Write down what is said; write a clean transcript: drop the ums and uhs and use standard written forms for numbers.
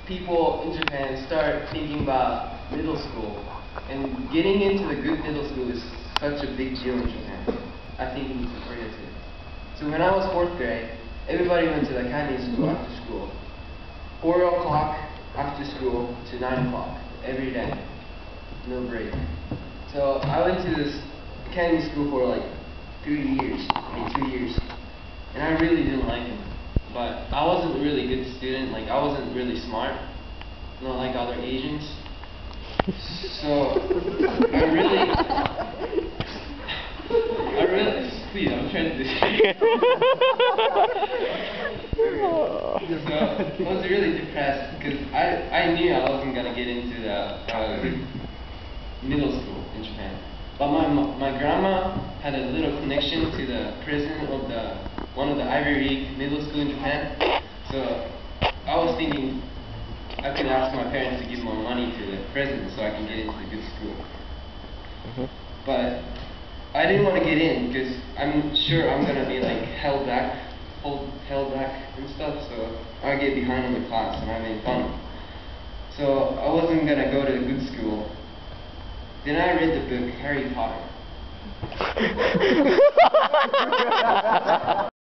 people in Japan start thinking about middle school, and getting into the good middle school is such a big deal in Japan. I think you need to forget it. So when I was 4th grade, everybody went to the academy school after school. 4 o'clock after school to 9 o'clock every day, no break. So I went to this academy school for like 2 years, and I really didn't like it. But I wasn't really a good student, like I wasn't really smart, not like other Asians. So I really, please, I'm trying to do So I was really depressed because I knew I wasn't gonna get into the middle school in Japan. But my grandma had a little connection to the president of one of the Ivy League middle school in Japan. So I was thinking I could ask my parents to give more money to the president so I can get into the good school. But I didn't want to get in because I'm sure I'm gonna be like held back and stuff. So I get behind on the class and I made fun. So I wasn't gonna go to the good school. Then I read the book Harry Potter.